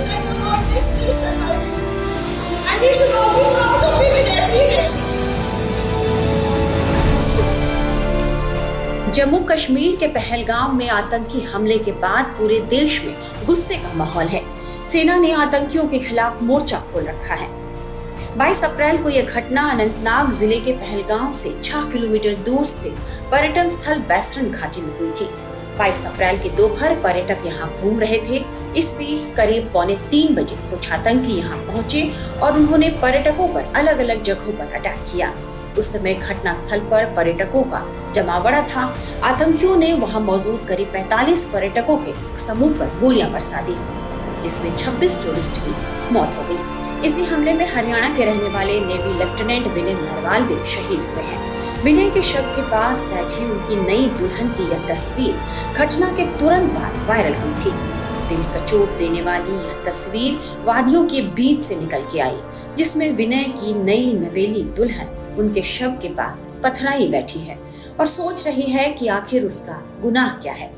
that the world is still surviving. And we should all be proud of him in every way. Jammu Kashmir के पहलगाम में आतंकी हमले के बाद पूरे देश में गुस्से का माहौल है। सेना ने आतंकियों के खिलाफ मोर्चा खोल रखा है। 22 अप्रैल को यह घटना अनंतनाग जिले के पहलगाम से 6 किलोमीटर दूर स्थित पर्यटन स्थल बैसरन घाटी में हुई थी। 22 अप्रैल के दोपहर पर्यटक यहां घूम रहे थे। इस बीच करीब 2:45 बजे कुछ आतंकी यहां पहुंचे और उन्होंने पर्यटकों पर अलग अलग जगहों पर अटैक किया। उस समय घटना स्थल पर पर्यटकों का जमावड़ा था। आतंकियों ने वहां मौजूद करीब 45 पर्यटकों के एक समूह पर गोलियां बरसा दी, जिसमें 26 टूरिस्ट की मौत हो गई। इसी हमले में हरियाणा के रहने वाले नेवी लेफ्टिनेंट विनय नरवाल भी शहीद हुए हैं। विनय के शव के पास बैठी उनकी नई दुल्हन की यह तस्वीर घटना के तुरंत बाद वायरल हुई थी। दिल का चोट देने वाली यह तस्वीर वादियों के बीच से निकल के आई, जिसमें विनय की नई नवेली दुल्हन उनके शव के पास पथराई बैठी है और सोच रही है कि आखिर उसका गुनाह क्या है।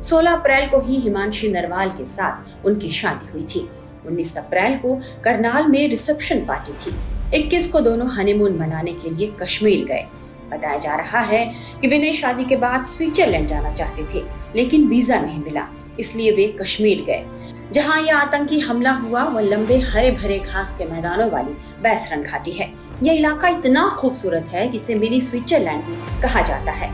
16 अप्रैल को ही हिमांशी नरवाल के साथ उनकी शादी हुई थी। 19 अप्रैल को करनाल में रिसेप्शन पार्टी थी। 21 को दोनों हनीमून मनाने के लिए कश्मीर गए। बताया जा रहा है कि विनय शादी के बाद स्विट्जरलैंड जाना चाहते थे, लेकिन वीजा नहीं मिला, इसलिए वे कश्मीर गए। जहां यह आतंकी हमला हुआ वह लंबे हरे भरे घास के मैदानों वाली बैसरन घाटी है। यह इलाका इतना खूबसूरत है कि इसे मिनी स्विट्जरलैंड भी कहा जाता है।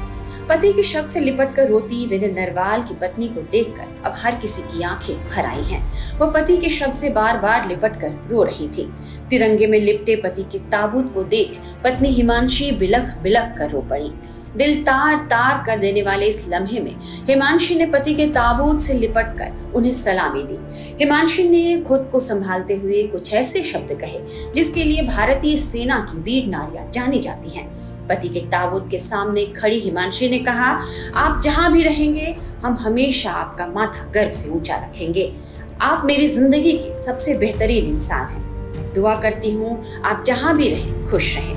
पति के शव से लिपट कर रोती विनय नरवाल की पत्नी को देखकर अब हर किसी की आंखें भर आई हैं। वह पति के शव से बार बार लिपट कर रो रही थी। तिरंगे में लिपटे पति के ताबूत को देख पत्नी हिमांशी बिलख बिलख कर रो पड़ी। दिल तार तार कर देने वाले इस लम्हे में हिमांशी ने पति के ताबूत से लिपट कर उन्हें सलामी दी। हिमांशी ने खुद को संभालते हुए कुछ ऐसे शब्द कहे जिसके लिए भारतीय सेना की वीर नारियां जानी जाती हैं। पति के ताबूत के सामने खड़ी हिमांशी ने कहा, आप जहां भी रहेंगे हम हमेशा आपका माथा गर्व से ऊंचा रखेंगे। आप मेरी जिंदगी के सबसे बेहतरीन इंसान हैं। मैं दुआ करती हूँ आप जहां भी रहें खुश रहें।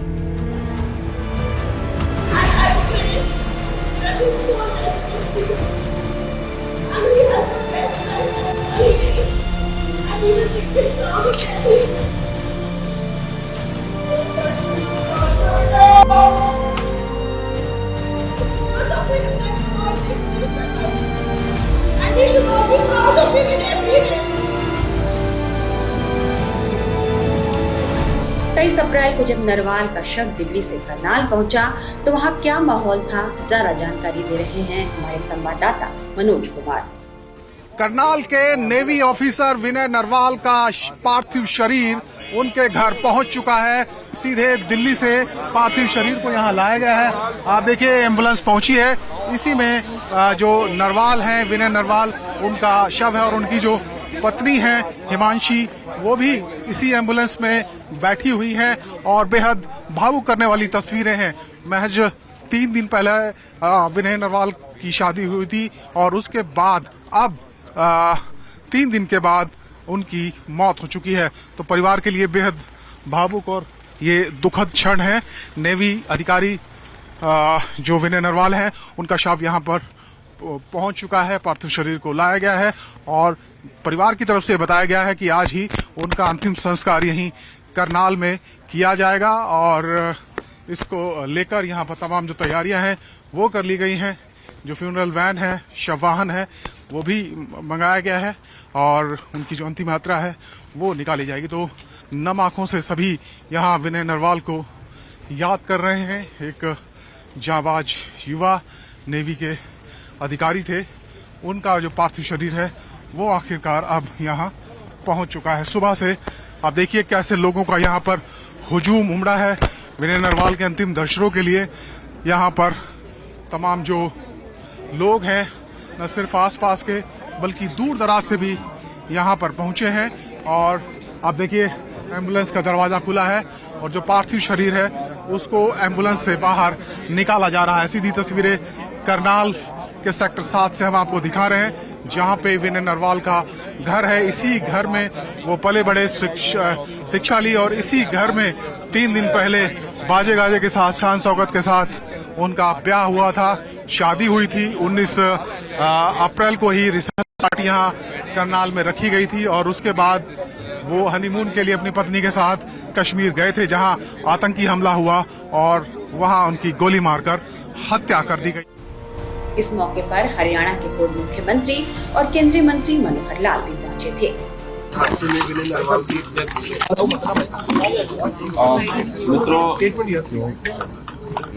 And we should all be proud of him in every way. 23 अप्रैल को जब नरवाल का शव दिल्ली से करनाल पहुंचा तो वहां क्या माहौल था, जरा जानकारी दे रहे हैं हमारे संवाददाता मनोज कुमार। करनाल के नेवी ऑफिसर विनय नरवाल का पार्थिव शरीर उनके घर पहुंच चुका है। सीधे दिल्ली से पार्थिव शरीर को यहां लाया गया है। आप देखिए एम्बुलेंस पहुंची है, इसी में जो नरवाल हैं विनय नरवाल उनका शव है और उनकी जो पत्नी है हिमांशी वो भी इसी एम्बुलेंस में बैठी हुई है और बेहद भावुक करने वाली तस्वीरें हैं। महज 3 दिन पहले विनय नरवाल की शादी हुई थी और उसके बाद अब 3 दिन के बाद उनकी मौत हो चुकी है। तो परिवार के लिए बेहद भावुक और ये दुखद क्षण है। नेवी अधिकारी जो विनय नरवाल हैं उनका शव यहाँ पर पहुंच चुका है, पार्थिव शरीर को लाया गया है और परिवार की तरफ से बताया गया है कि आज ही उनका अंतिम संस्कार यहीं करनाल में किया जाएगा और इसको लेकर यहाँ पर तमाम जो तैयारियां हैं वो कर ली गई हैं। जो फ्यूनरल वैन है, शव वाहन है, वो भी मंगाया गया है और उनकी जो अंतिम यात्रा है वो निकाली जाएगी। तो नम आंखों से सभी यहाँ विनय नरवाल को याद कर रहे हैं। एक जांबाज युवा नेवी के अधिकारी थे, उनका जो पार्थिव शरीर है वो आखिरकार अब यहाँ पहुँच चुका है। सुबह से आप देखिए कैसे लोगों का यहाँ पर हुजूम उमड़ा है विनय नरवाल के अंतिम दर्शनों के लिए। यहाँ पर तमाम जो लोग हैं न सिर्फ आसपास के बल्कि दूर दराज से भी यहाँ पर पहुँचे हैं और आप देखिए एम्बुलेंस का दरवाजा खुला है और जो पार्थिव शरीर है उसको एम्बुलेंस से बाहर निकाला जा रहा है। सीधी तस्वीरें करनाल के सेक्टर 7 से हम आपको दिखा रहे हैं जहां पे विनय नरवाल का घर है। इसी घर में वो पले बड़े शिक्षा ली और इसी घर में 3 दिन पहले बाजे गाजे के साथ शान शौकत के साथ उनका ब्याह हुआ था, शादी हुई थी। 19 अप्रैल को ही यहाँ करनाल में रखी गई थी और उसके बाद वो हनीमून के लिए अपनी पत्नी के साथ कश्मीर गए थे, जहां आतंकी हमला हुआ और वहां उनकी गोली मारकर हत्या कर दी गई। इस मौके पर हरियाणा के पूर्व मुख्यमंत्री और केंद्रीय मंत्री मनोहर लाल भी पहुंचे थे। मित्रों,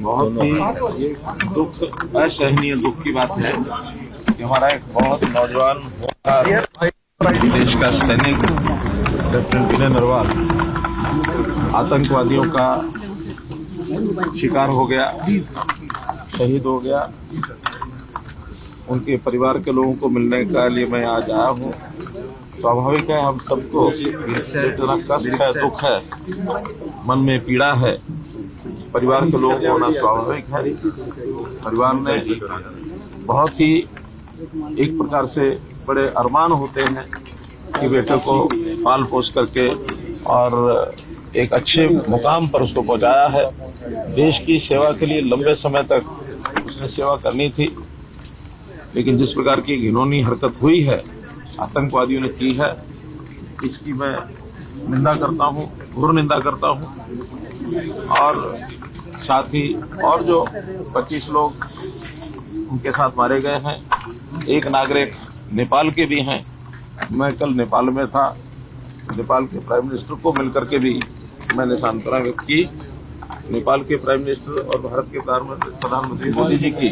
बहुत ही दुख, असहनीय दुख की बात है कि हमारा एक बहुत नौजवान देश का सैनिक लेफ्टिनेंट विनय नरवाल आतंकवादियों का शिकार हो गया, शहीद हो गया। उनके परिवार के लोगों को मिलने का लिए मैं आज आया हूँ। स्वाभाविक है, हम सबको इतना कष्ट है, दुख है, मन में पीड़ा है, परिवार के लोगों को होना स्वाभाविक है। परिवार ने बहुत ही एक प्रकार से बड़े अरमान होते हैं कि बेटे को पाल पोस करके और एक अच्छे मुकाम पर उसको पहुंचाया है। देश की सेवा के लिए लंबे समय तक उसने सेवा करनी थी, लेकिन जिस प्रकार की घिनौनी हरकत हुई है, आतंकवादियों ने की है, इसकी मैं निंदा करता हूँ, घोर निंदा करता हूँ। और साथ ही और जो 25 लोग उनके साथ मारे गए हैं, एक नागरिक नेपाल के भी हैं। मैं कल नेपाल में था, नेपाल के प्राइम मिनिस्टर को मिलकर के भी मैंने सांत्वना व्यक्त की। नेपाल के प्राइम मिनिस्टर और भारत के प्रधानमंत्री मोदी जी की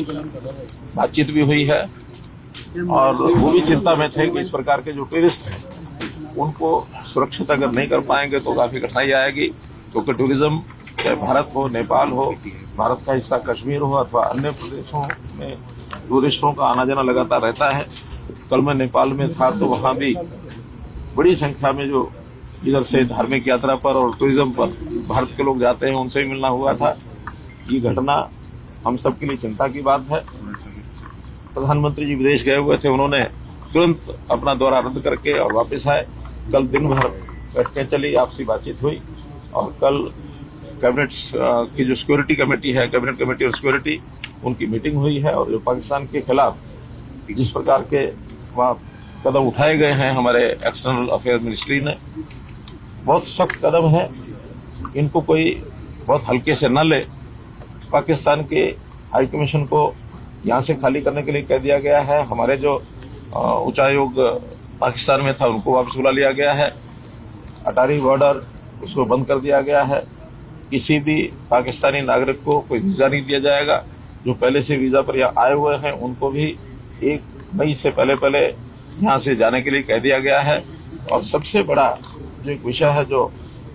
बातचीत भी हुई है और वो भी चिंता में थे कि इस प्रकार के जो टूरिस्ट हैं उनको सुरक्षित अगर नहीं कर पाएंगे तो काफी कठिनाई आएगी, क्योंकि टूरिज्म चाहे भारत हो, नेपाल हो, भारत का हिस्सा कश्मीर हो अथवा अन्य प्रदेशों में टूरिस्टों का आना जाना लगातार रहता है। कल मैं नेपाल में था तो वहाँ भी बड़ी संख्या में जो इधर से धार्मिक यात्रा पर और टूरिज्म पर भारत के लोग जाते हैं, उनसे भी मिलना हुआ था। ये घटना हम सब के लिए चिंता की बात है। प्रधानमंत्री जी विदेश गए हुए थे, उन्होंने तुरंत अपना दौरा रद्द करके और वापस आए। कल दिन भर बैठकें चली, आपसी बातचीत हुई और कल कैबिनेट की जो सिक्योरिटी कमेटी है, कैबिनेट कमेटी और सिक्योरिटी, उनकी मीटिंग हुई है। और जो पाकिस्तान के खिलाफ जिस प्रकार के वहाँ कदम उठाए गए हैं हमारे एक्सटर्नल अफेयर मिनिस्ट्री ने, बहुत सख्त कदम है, इनको कोई बहुत हल्के से न ले। पाकिस्तान के हाई कमीशन को यहाँ से खाली करने के लिए कह दिया गया है। हमारे जो उच्चायोग पाकिस्तान में था उनको वापस बुला लिया गया है। अटारी बॉर्डर उसको बंद कर दिया गया है। किसी भी पाकिस्तानी नागरिक को कोई वीजा नहीं दिया जाएगा। जो पहले से वीजा पर यहाँ आए हुए हैं उनको भी 1 मई से पहले यहाँ से जाने के लिए कह दिया गया है। और सबसे बड़ा जो एक विषय है जो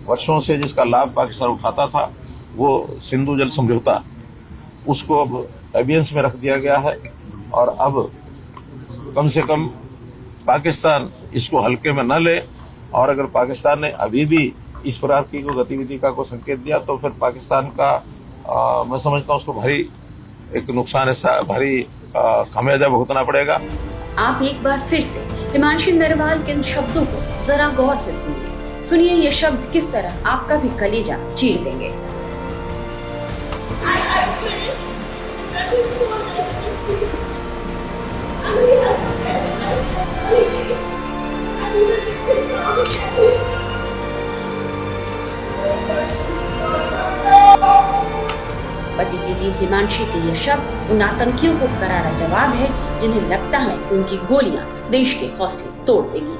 वर्षों से जिसका लाभ पाकिस्तान उठाता था, वो सिंधु जल समझौता, उसको अब एबियंस में रख दिया गया है। और अब कम से कम पाकिस्तान इसको हल्के में न ले। और अगर पाकिस्तान ने अभी भी इस प्रकार की गतिविधि का को संकेत दिया तो फिर पाकिस्तान का मैं समझता हूँ उसको भारी एक नुकसान, ऐसा भारी खामियाजा भुगतना पड़ेगा। आप एक बार फिर से हिमांशु नरवाल के इन शब्दों को जरा गौर से सुनिए ये शब्द किस तरह आपका भी कलेजा चीर देंगे। पति के लिए हिमांशु के ये शब्द उन आतंकियों को करारा जवाब है जिन्हें लगता है कि उनकी गोलियां देश के हौसले तोड़ देगी।